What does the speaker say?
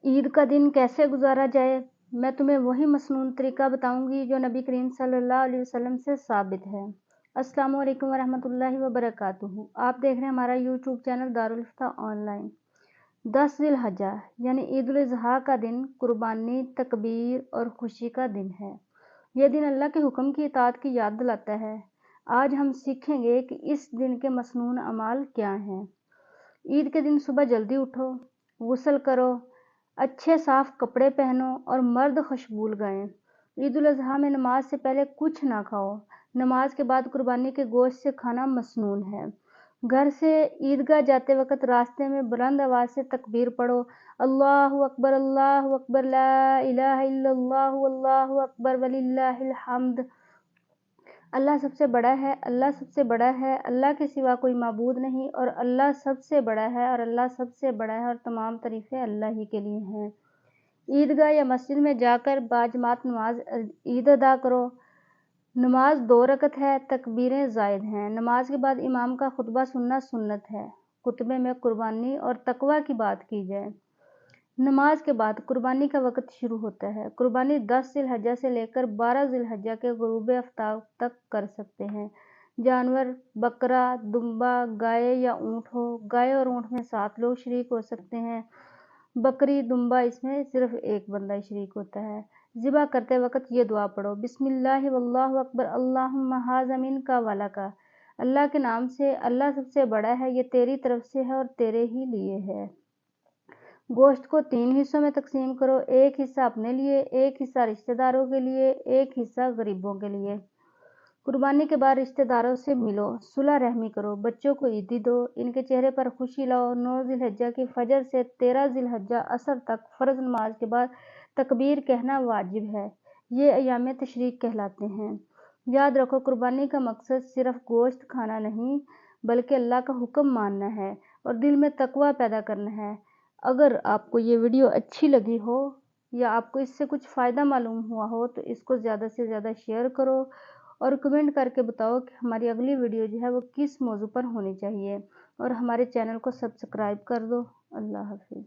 ईद का दिन कैसे गुजारा जाए, मैं तुम्हें वही मसनून तरीका बताऊंगी जो नबी करीम सल्लल्लाहु अलैहि वसल्लम से साबित है। अस्सलामु अलैकुम वरहमतुल्लाहि वबरकातुहू। आप देख रहे हैं हमारा यूट्यूब चैनल दारुल इफ्ता ऑनलाइन। 10 ज़िलहज्जा यानी ईद उल अज़हा का दिन कुर्बानी, तकबीर और खुशी का दिन है। यह दिन अल्लाह के हुक्म की इताअत की याद दिलाता है। आज हम सीखेंगे कि इस दिन के मसनून अमाल क्या हैं। ईद के दिन सुबह जल्दी उठो, गुस्ल करो, अच्छे साफ कपड़े पहनो और मर्द खुशबू लगाएं। ईद उल अज़हा में नमाज से पहले कुछ ना खाओ। नमाज के बाद कुर्बानी के गोश्त से खाना मसनून है। घर से ईदगाह जाते वक्त रास्ते में बुलंद आवाज़ से तकबीर पढ़ो, अल्लाहु अकबर ला इलाहा इल्लल्लाहु अल्लाहु अकबर वलिल्लाहिल हम्द। अल्लाह सबसे बड़ा है, अल्लाह सबसे बड़ा है, अल्लाह के सिवा कोई माबूद नहीं और अल्लाह सबसे बड़ा है और अल्लाह सबसे बड़ा है और तमाम तारीफ़ें अल्लाह ही के लिए हैं। ईदगाह या मस्जिद में जाकर बाजमात नमाज ईद अदा करो। नमाज 2 रकत है, तकबीरें ज़ायद हैं। नमाज के बाद इमाम का खुतबा सुनना सुन्नत है। खुतबे में कुर्बानी और तकवा की बात की जाए। नमाज के बाद कुर्बानी का वक़्त शुरू होता है। कुर्बानी 10 ज़िलहज्जा से लेकर 12 ज़िलहज्जा के गुरूब आफ्ताब तक कर सकते हैं। जानवर बकरा, दुम्बा, गाय या ऊँट हो। गाय और ऊँट में 7 लोग शरीक हो सकते हैं। बकरी, दुम्बा इसमें सिर्फ एक बंदा शरीक होता है। ज़िबा करते वक़्त ये दुआ पढ़ो, बिस्मिल्लाहि वल्लाहु अकबर अल्लाहुम्मा हाज़ा मिनका व लका। अल्लाह के नाम से, अल्लाह सबसे बड़ा है, ये तेरी तरफ से है और तेरे ही लिए है। गोश्त को 3 हिस्सों में तकसीम करो, एक हिस्सा अपने लिए, एक हिस्सा रिश्तेदारों के लिए, एक हिस्सा गरीबों के लिए। कुर्बानी के बाद रिश्तेदारों से मिलो, सुलह रहमी करो, बच्चों को ईदी दो, इनके चेहरे पर खुशी लाओ। 9 ज़िलहज्जा की फजर से 13 ज़िलहज्जा असर तक फ़र्ज नमाज के बाद तकबीर कहना वाजिब है। ये अयाम तशरीक कहलाते हैं। याद रखो, कुर्बानी का मकसद सिर्फ गोश्त खाना नहीं बल्कि अल्लाह का हुक्म मानना है और दिल में तकवा पैदा करना है। अगर आपको ये वीडियो अच्छी लगी हो या आपको इससे कुछ फ़ायदा मालूम हुआ हो तो इसको ज़्यादा से ज़्यादा शेयर करो और कमेंट करके बताओ कि हमारी अगली वीडियो जो है वो किस मौजू पर होनी चाहिए और हमारे चैनल को सब्सक्राइब कर दो। अल्लाह हाफ़िज़।